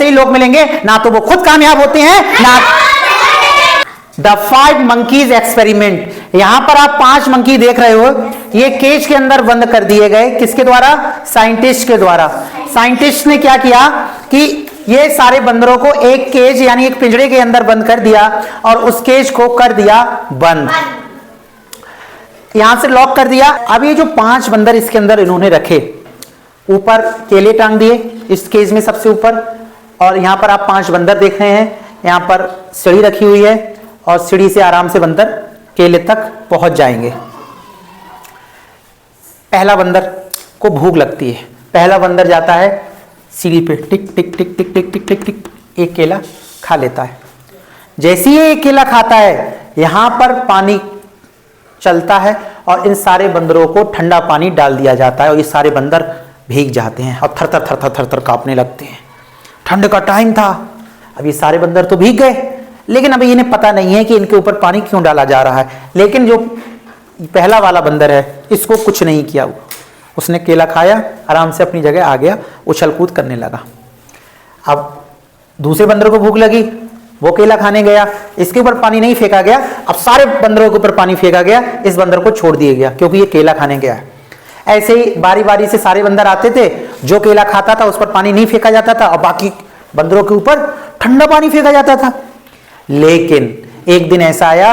ऐसे ही लोग मिलेंगे, ना तो वो खुद कामयाब होते हैं ना। The 5 monkeys experiment. यहां पर आप 5 मंकी देख रहे हो, ये केज के अंदर बंद कर दिए गए, किसके द्वारा? साइंटिस्ट के द्वारा। साइंटिस्ट ने क्या किया कि ये सारे बंदरों को एक केज यानी एक पिंजरे के अंदर बंद कर दिया और उस केज को कर दिया बंद, यहां से लॉक कर दिया। अब ये जो 5 बंदर इसके अंदर इन्होंने रखे, ऊपर केले टांग दिए इस केज में सबसे ऊपर, और यहां पर आप 5 बंदर देख रहे हैं, यहां पर सीढ़ी रखी हुई है और सीढ़ी से आराम से बंदर केले तक पहुंच जाएंगे। पहला बंदर को भूख लगती है, पहला बंदर जाता है सीढ़ी पे, टिक टिक टिक टिक टिक टिक टिक टिक, एक केला खा लेता है। जैसे ही एक केला खाता है, यहां पर पानी चलता है और इन सारे बंदरों को ठंडा पानी डाल दिया जाता है और ये सारे बंदर भीग जाते हैं और थर थर थर थर थर थर कांपने लगते हैं। ठंड का टाइम था, अब ये सारे बंदर तो भीग गए, लेकिन अभी इन्हें पता नहीं है कि इनके ऊपर पानी क्यों डाला जा रहा है। लेकिन जो पहला वाला बंदर है, इसको कुछ नहीं किया, उसने केला खाया, आराम से अपनी जगह आ गया, उछल कूद करने लगा। अब दूसरे बंदर को भूख लगी, वो केला खाने गया, इसके ऊपर पानी नहीं फेंका गया, अब सारे बंदरों के ऊपर पानी फेंका गया, इस बंदर को छोड़ दिया गया क्योंकि ये केला खाने गया है। ऐसे ही बारी बारी से सारे बंदर आते थे, जो केला खाता था उस पर पानी नहीं फेंका जाता था और बाकी बंदरों के ऊपर ठंडा पानी फेंका जाता था। लेकिन एक दिन ऐसा आया,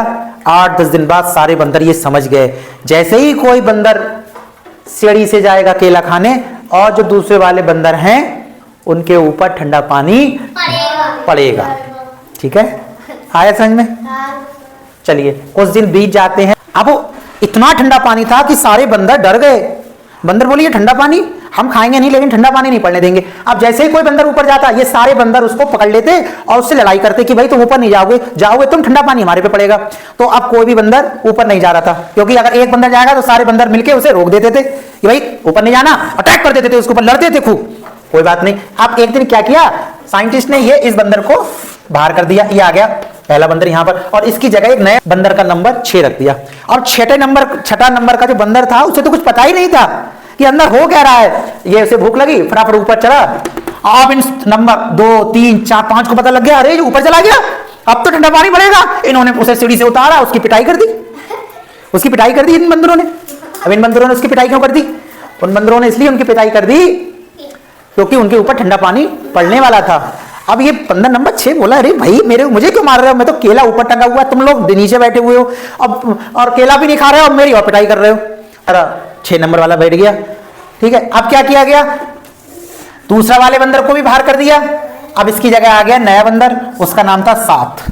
8-10 दिन बाद सारे बंदर ये समझ गए, जैसे ही कोई बंदर सीढ़ी से जाएगा केला खाने और जो दूसरे वाले बंदर हैं उनके ऊपर ठंडा पानी पड़ेगा। ठीक है, आया समझ में? चलिए, कुछ दिन बीत जाते हैं। अब इतना ठंडा पानी था कि सारे बंदर डर गए। बंदर बोले ये ठंडा पानी हम खाएंगे नहीं, लेकिन ठंडा पानी नहीं पड़ने देंगे। अब जैसे ही कोई बंदर ऊपर जाता, ये सारे बंदर उसको पकड़ लेते और उससे लड़ाई करते कि भाई तुम ऊपर नहीं जाओगे, जाओगे तुम ठंडा पानी हमारे पे पड़ेगा। तो अब कोई भी बंदर ऊपर नहीं जा रहा था, क्योंकि अगर एक बंदर जाएगा तो सारे बंदर मिलकर उसे रोक देते थे कि भाई ऊपर नहीं जाना, अटैक कर देते थे, उसके ऊपर लड़ते थे खूब। कोई बात नहीं। अब एक दिन क्या किया साइंटिस्ट ने, ये इस बंदर को बाहर कर दिया, ये आ गया पहला बंदर यहां पर, और इसकी जगह एक नए बंदर का नंबर 6 रख दिया। और छठा नंबर का जो बंदर था उसे तो कुछ पता ही नहीं था कि अंदर हो क्या रहा है। ये उसे भूख लगी, फटाफट ऊपर चढ़ा। अब इन नंबर 2, 3, 4, 5 को पता लग गया, अरे ऊपर चला गया, अब तो ठंडा पानी पड़ेगा। इन्होंने उसे सीढ़ी से उतारा, उसकी पिटाई कर दी, इन बंदरों ने। अब इन बंदरों ने उसकी पिटाई क्यों कर दी? उन बंदरों ने इसलिए उनकी पिटाई कर दी क्योंकि उनके ऊपर ठंडा पानी पड़ने वाला था। अब ये बंदर नंबर 6 बोला, अरे भाई मुझे क्यों मार रहे हो, मैं तो केला ऊपर टंगा हुआ, तुम लोग नीचे बैठे हुए हो, अब और केला भी नहीं खा रहे हो, अब मेरी और पिटाई कर रहे हो। अरे 6 नंबर वाला बैठ गया। ठीक है, अब क्या किया गया, दूसरा वाले बंदर को भी बाहर कर दिया। अब इसकी जगह आ गया नया बंदर, उसका नाम था 7।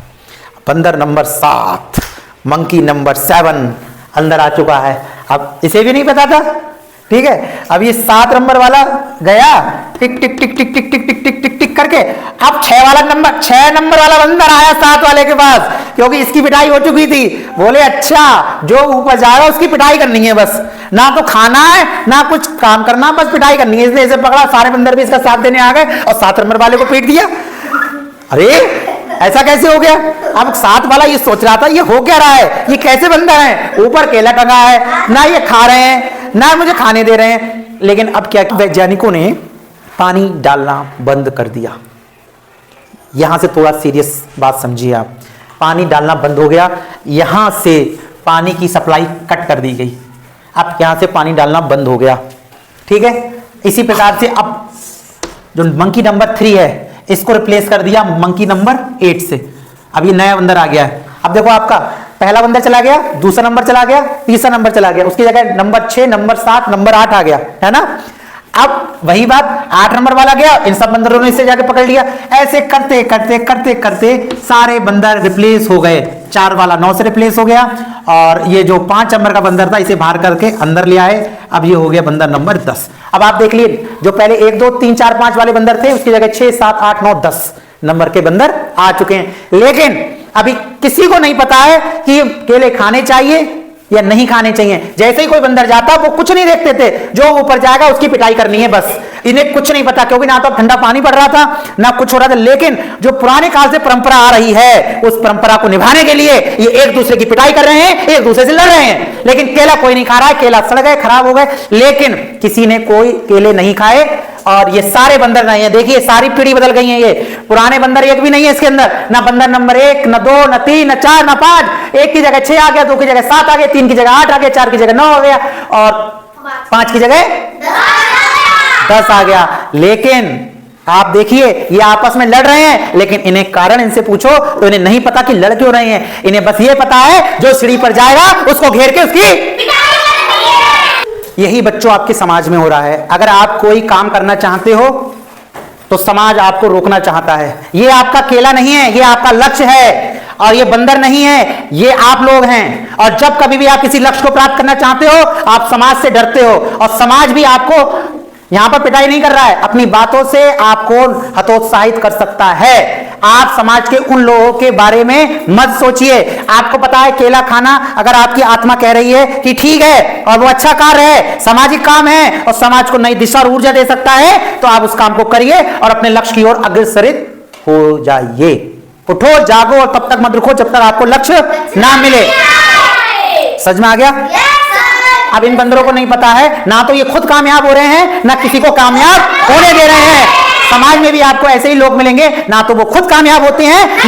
बंदर नंबर 7, मंकी नंबर 7 अंदर आ चुका है। अब इसे भी नहीं पता था। ठीक है, अब ये 7 नंबर वाला गया, टिक टिक टिक टिक टिक टिक टिक टिक टिक टिक करके, अब 6 नंबर वाला बंदर आया 7 वाले के पास, क्योंकि इसकी पिटाई हो चुकी थी। बोले अच्छा, जो ऊपर जा रहा है उसकी पिटाई करनी है, बस ना तो खाना है ना कुछ काम करना, बस पिटाई करनी है। इसने इसे पकड़ा, सारे बंदर भी इसका साथ देने आ गए और 7 नंबर वाले को पीट दिया। अरे ऐसा कैसे हो गया? अब 7 वाला ये सोच रहा था ये हो क्या रहा है, ये कैसे बंदर है, ऊपर केला टंगा है, ना ये खा रहे हैं ना मुझे खाने दे रहे हैं। लेकिन अब क्या, वैज्ञानिकों ने पानी डालना बंद कर दिया। यहां से थोड़ा सीरियस बात समझिए आप, पानी डालना बंद हो गया, यहां से पानी की सप्लाई कट कर दी गई। अब यहां से पानी डालना बंद हो गया। ठीक है, इसी प्रकार से अब जो मंकी नंबर 3 है इसको रिप्लेस कर दिया मंकी नंबर 8 से। अब ये नया बंदर आ गया है। अब देखो आपका पहला बंदर चला गया, दूसरा नंबर चला गया, तीसरा नंबर चला गया, उसकी जगह नंबर 6, नंबर 7, नंबर 8 आ गया, है ना। अब वही बात 8 नंबर वाला गया, इन सब बंदरों ने इसे जाके पकड़ लिया। ऐसे करते करते करते करते सारे बंदर रिप्लेस हो गए। 4 वाला 9 से रिप्लेस हो गया और ये जो 5 नंबर का बंदर था इसे बाहर करके अंदर ले आए। अब ये हो गया बंदर नंबर 10। अब आप देख लिए, जो पहले 1, 2, 3, 4, 5 वाले बंदर थे उसकी जगह 6, 7, 8, 9, 10 नंबर के बंदर आ चुके हैं। लेकिन अभी किसी को नहीं पता है कि केले खाने चाहिए या नहीं खाने चाहिए। जैसे ही कोई बंदर जाता वो कुछ नहीं देखते थे, जो ऊपर जाएगा उसकी पिटाई करनी है, बस। इन्हें कुछ नहीं पता, क्योंकि ना तो ठंडा पानी पड़ रहा था ना कुछ हो रहा था। लेकिन जो पुराने काल से परंपरा आ रही है उस परंपरा को निभाने के लिए ये एक दूसरे की पिटाई कर रहे हैं, एक दूसरे से लड़ रहे हैं। लेकिन केला कोई नहीं खा रहा है, केला सड़ गए, खराब हो गए, लेकिन किसी ने कोई केले नहीं खाए और ये सारे बंदर नहीं है, देखिए सारी पीढ़ी बदल गई है। ये पुराने बंदर एक भी नहीं है इसके अंदर, ना बंदर नंबर 1, ना 2, ना 3, ना 4, ना 5। 1 की जगह 6 आ गया, 2 की जगह 7 आ गया, 3 की जगह 8 आ गया, 4 की जगह 9 आ गया और 5 की जगह 10 आ गया। लेकिन आप देखिए ये आपस में लड़ रहे हैं, लेकिन इन्हें कारण इनसे पूछो तो इन्हें नहीं पता कि लड़ क्यों रहे हैं। इन्हें बस ये पता है जो सीढ़ी पर जाएगा उसको घेर के उसकी। यही बच्चों आपके समाज में हो रहा है। अगर आप कोई काम करना चाहते हो तो समाज आपको रोकना चाहता है। ये आपका केला नहीं है, ये आपका लक्ष्य है, और ये बंदर नहीं है, ये आप लोग हैं। और जब कभी भी आप किसी लक्ष्य को प्राप्त करना चाहते हो आप समाज से डरते हो, और समाज भी आपको यहां पर पिटाई नहीं कर रहा है, अपनी बातों से आपको हतोत्साहित कर सकता है। आप समाज के उन लोगों के बारे में मत सोचिए। आपको पता है केला खाना, अगर आपकी आत्मा कह रही है कि ठीक है और वो अच्छा कार्य है, सामाजिक काम है और समाज को नई दिशा और ऊर्जा दे सकता है, तो आप उस काम को करिए और अपने लक्ष्य की ओर अग्रसरित हो जाइए। उठो, जागो और तब तक मत रुको जब तक आपको लक्ष्य ना मिले। समझ में आ गया? अब इन बंदरों को नहीं पता है, ना तो ये खुद कामयाब हो रहे हैं, ना किसी को कामयाब होने दे रहे हैं। समाज में भी आपको ऐसे ही लोग मिलेंगे, ना तो वो खुद कामयाब होते हैं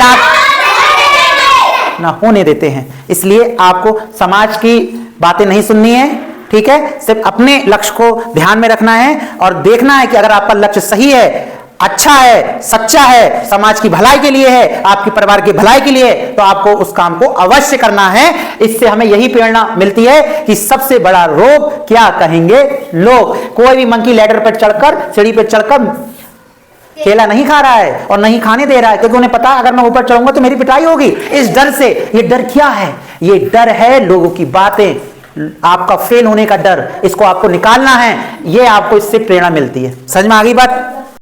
ना होने देते हैं। इसलिए आपको समाज की बातें नहीं सुननी है, ठीक है? सिर्फ अपने लक्ष्य को ध्यान में रखना है और देखना है कि अगर आपका लक्ष्य सही है, अच्छा है, सच्चा है, समाज की भलाई के लिए है, आपके परिवार की भलाई के लिए, तो आपको उस काम को अवश्य करना है। इससे हमें यही प्रेरणा मिलती है कि सबसे बड़ा रोग क्या कहेंगे लोग। कोई भी मंकी लैडर पर चढ़कर, सीढ़ी पर चढ़कर केला नहीं खा रहा है और नहीं खाने दे रहा है, क्योंकि उन्हें पता अगर मैं ऊपर चढ़ूंगा तो मेरी पिटाई होगी। इस डर से, ये डर क्या है? ये डर है लोगों की बातें, आपका फेल होने का डर। इसको आपको निकालना है, ये आपको इससे प्रेरणा मिलती है। समझ में आ गई बात?